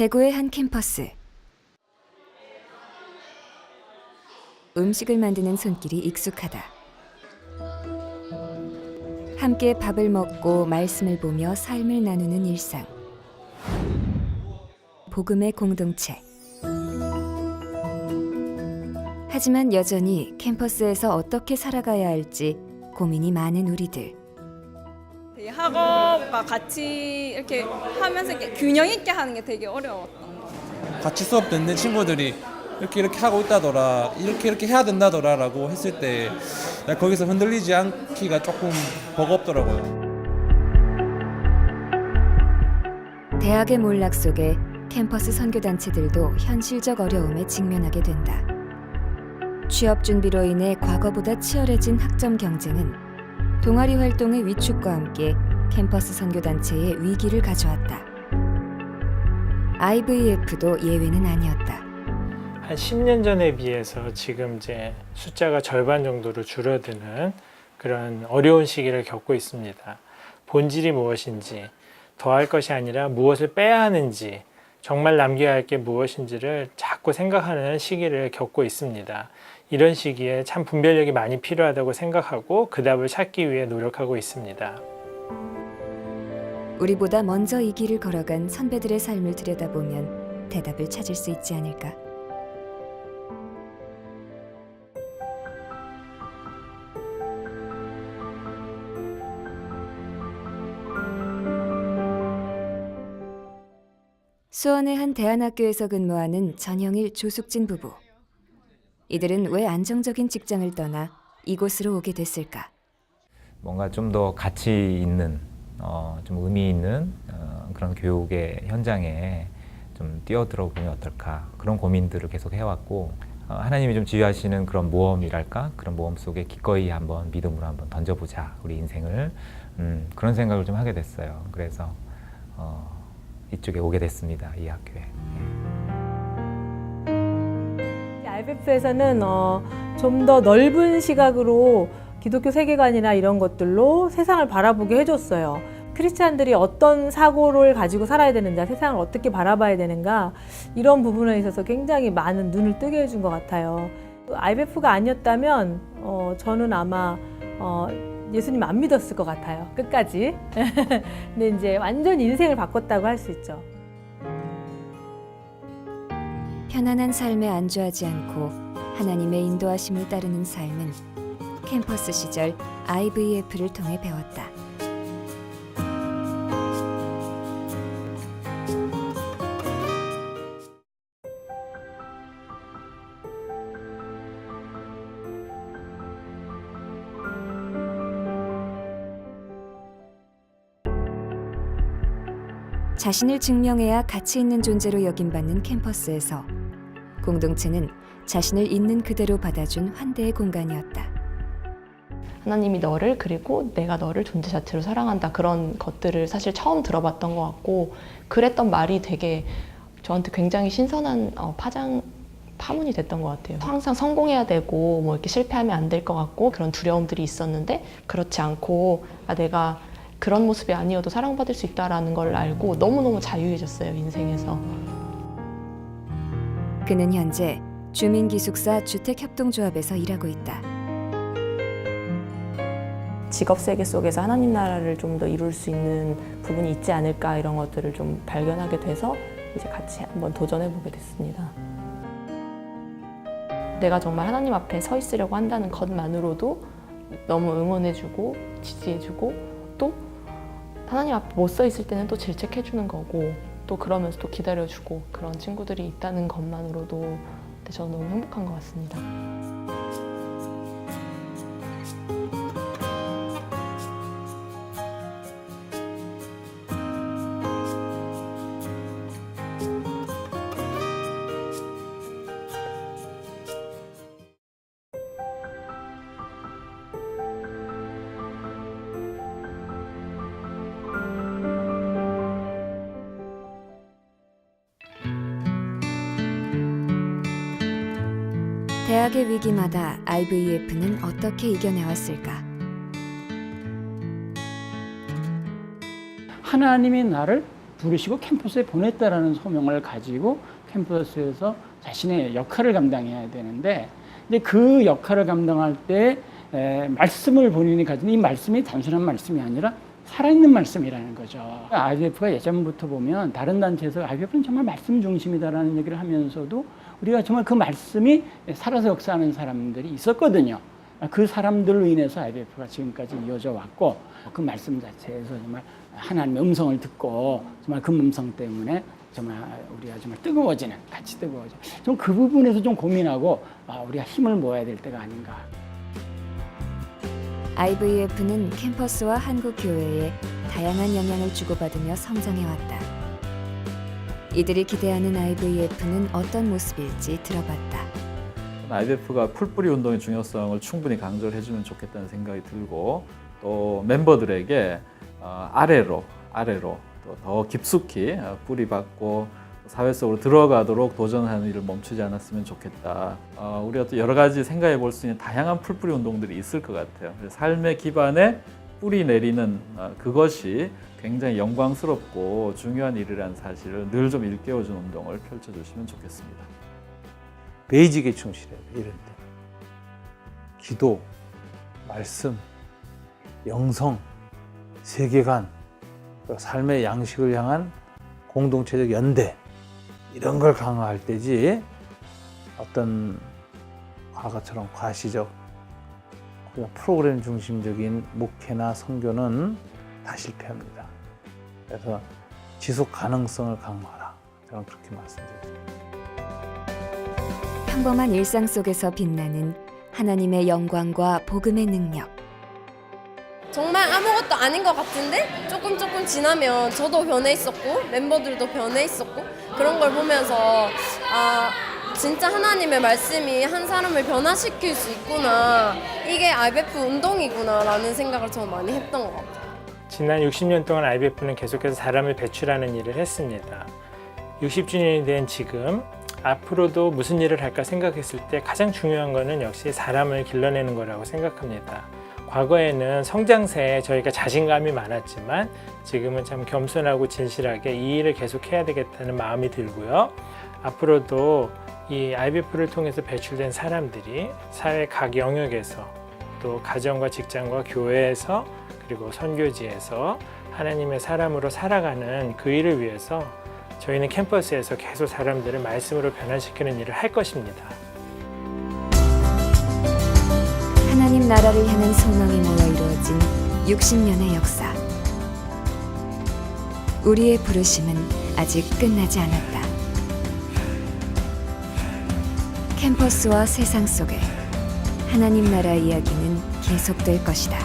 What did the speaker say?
대구의 한 캠퍼스. 음식을 만드는 손길이 익숙하다. 함께 밥을 먹고 말씀을 보며 삶을 나누는 일상. 복음의 공동체. 하지만 여전히 캠퍼스에서 어떻게 살아가야 할지 고민이 많은 우리들. 학업과 같이 이렇게 하면서 이렇게 균형 있게 하는 게 되게 어려웠던 것 같아요. 같이 수업 듣는 친구들이 이렇게 하고 있다더라, 이렇게 해야 된다더라라고 했을 때 거기서 흔들리지 않기가 조금 버겁더라고요. 대학의 몰락 속에 캠퍼스 선교단체들도 현실적 어려움에 직면하게 된다. 취업 준비로 인해 과거보다 치열해진 학점 경쟁은 동아리 활동의 위축과 함께 캠퍼스 선교단체의 위기를 가져왔다. IVF도 예외는 아니었다. 한 10년 전에 비해서 지금 이제 숫자가 절반 정도로 줄어드는 그런 어려운 시기를 겪고 있습니다. 본질이 무엇인지, 더할 것이 아니라 무엇을 빼야 하는지, 정말 남겨야 할 게 무엇인지를 자꾸 생각하는 시기를 겪고 있습니다. 이런 시기에 참 분별력이 많이 필요하다고 생각하고 그 답을 찾기 위해 노력하고 있습니다. 우리보다 먼저 이 길을 걸어간 선배들의 삶을 들여다보면 대답을 찾을 수 있지 않을까? 수원의 한 대안학교에서 근무하는 전영일, 조숙진 부부. 이들은 왜 안정적인 직장을 떠나 이곳으로 오게 됐을까? 뭔가 좀 더 가치 있는, 좀 의미 있는 그런 교육의 현장에 좀 뛰어들어 보면 어떨까, 그런 고민들을 계속 해왔고, 하나님이 좀 지휘하시는 그런 모험이랄까, 그런 모험 속에 기꺼이 한번 믿음으로 한번 던져보자, 우리 인생을. 그런 생각을 좀 하게 됐어요. 그래서 이쪽에 오게 됐습니다, 이 학교에. IBF에서는 좀 더 넓은 시각으로 기독교 세계관이나 이런 것들로 세상을 바라보게 해줬어요. 크리스찬들이 어떤 사고를 가지고 살아야 되는가, 세상을 어떻게 바라봐야 되는가, 이런 부분에 있어서 굉장히 많은 눈을 뜨게 해준 것 같아요. IBF가 아니었다면 저는 아마 예수님 안 믿었을 것 같아요, 끝까지. 근데 이제 완전 인생을 바꿨다고 할 수 있죠. 편안한 삶에 안주하지 않고 하나님의 인도하심을 따르는 삶은 캠퍼스 시절 IVF를 통해 배웠다. 자신을 증명해야 가치 있는 존재로 여김받는 캠퍼스에서 공동체는 자신을 있는 그대로 받아준 환대의 공간이었다. 하나님이 너를, 그리고 내가 너를 존재 자체로 사랑한다, 그런 것들을 사실 처음 들어봤던 것 같고, 그랬던 말이 되게 저한테 굉장히 신선한 파문이 됐던 것 같아요. 항상 성공해야 되고 뭐 이렇게 실패하면 안 될 것 같고 그런 두려움들이 있었는데, 그렇지 않고 내가 그런 모습이 아니어도 사랑받을 수 있다라는 걸 알고 너무너무 자유해졌어요, 인생에서. 그는 현재 주민기숙사 주택협동조합에서 일하고 있다. 직업 세계 속에서 하나님 나라를 좀 더 이룰 수 있는 부분이 있지 않을까, 이런 것들을 좀 발견하게 돼서 이제 같이 한번 도전해보게 됐습니다. 내가 정말 하나님 앞에 서 있으려고 한다는 것만으로도 너무 응원해주고 지지해주고, 또 하나님 앞에 못 서 있을 때는 또 질책해주는 거고, 또 그러면서 또 기다려주고, 그런 친구들이 있다는 것만으로도 저는 너무 행복한 것 같습니다. 대학의 위기마다 IVF는 어떻게 이겨내왔을까? 하나님이 나를 부르시고 캠퍼스에 보냈다라는 소명을 가지고 캠퍼스에서 자신의 역할을 감당해야 되는데 이제 그 역할을 감당할 때 말씀을 본인이 가진 이 말씀이 단순한 말씀이 아니라 살아있는 말씀이라는 거죠. IBF가 예전부터 보면 다른 단체에서 IBF는 정말 말씀 중심이다라는 얘기를 하면서도 우리가 정말 그 말씀이 살아서 역사하는 사람들이 있었거든요. 그 사람들로 인해서 IBF가 지금까지 이어져 왔고 그 말씀 자체에서 정말 하나님의 음성을 듣고 정말 그 음성 때문에 정말 우리가 정말 뜨거워지는, 같이 뜨거워져. 좀 그 부분에서 좀 고민하고 우리가 힘을 모아야 될 때가 아닌가. IVF는 캠퍼스와 한국 교회에 다양한 영향을 주고받으며 성장해왔다. 이들이 기대하는 IVF는 어떤 모습일지 들어봤다. IBF가 풀뿌리 운동의 중요성을 충분히 강조를 해주면 좋겠다는 생각이 들고 또 멤버들에게 아래로 또 더 깊숙이 뿌리박고 사회 속으로 들어가도록 도전하는 일을 멈추지 않았으면 좋겠다. 우리가 또 여러 가지 생각해 볼 수 있는 다양한 풀뿌리 운동들이 있을 것 같아요. 삶의 기반에 뿌리 내리는 그것이 굉장히 영광스럽고 중요한 일이라는 사실을 늘 좀 일깨워주는 운동을 펼쳐주시면 좋겠습니다. 베이직에 충실해야 돼, 이럴 때. 기도, 말씀, 영성, 세계관, 삶의 양식을 향한 공동체적 연대 이런 걸 강화할 때지 어떤 과거처럼 과시적 그냥 프로그램 중심적인 목회나 선교는 다 실패합니다. 그래서 지속 가능성을 강화하라. 저는 그렇게 말씀드립니다. 평범한 일상 속에서 빛나는 하나님의 영광과 복음의 능력. 정말 아무것도 아닌 것 같은데 조금 지나면 저도 변해 있었고 멤버들도 변해 있었고 그런 걸 보면서 진짜 하나님의 말씀이 한 사람을 변화시킬 수 있구나, 이게 IBF 운동이구나 라는 생각을 좀 많이 했던 것 같아요. 지난 60년 동안 IBF는 계속해서 사람을 배출하는 일을 했습니다. 60주년이 된 지금 앞으로도 무슨 일을 할까 생각했을 때 가장 중요한 거는 역시 사람을 길러내는 거라고 생각합니다. 과거에는 성장세에 저희가 자신감이 많았지만 지금은 참 겸손하고 진실하게 이 일을 계속해야 되겠다는 마음이 들고요. 앞으로도 이 IBF를 통해서 배출된 사람들이 사회 각 영역에서 또 가정과 직장과 교회에서 그리고 선교지에서 하나님의 사람으로 살아가는 그 일을 위해서 저희는 캠퍼스에서 계속 사람들을 말씀으로 변화시키는 일을 할 것입니다. 하나님 나라를 향한 소망이 모여 이루어진 60년의 역사. 우리의 부르심은 아직 끝나지 않았다. 캠퍼스와 세상 속에 하나님 나라 이야기는 계속될 것이다.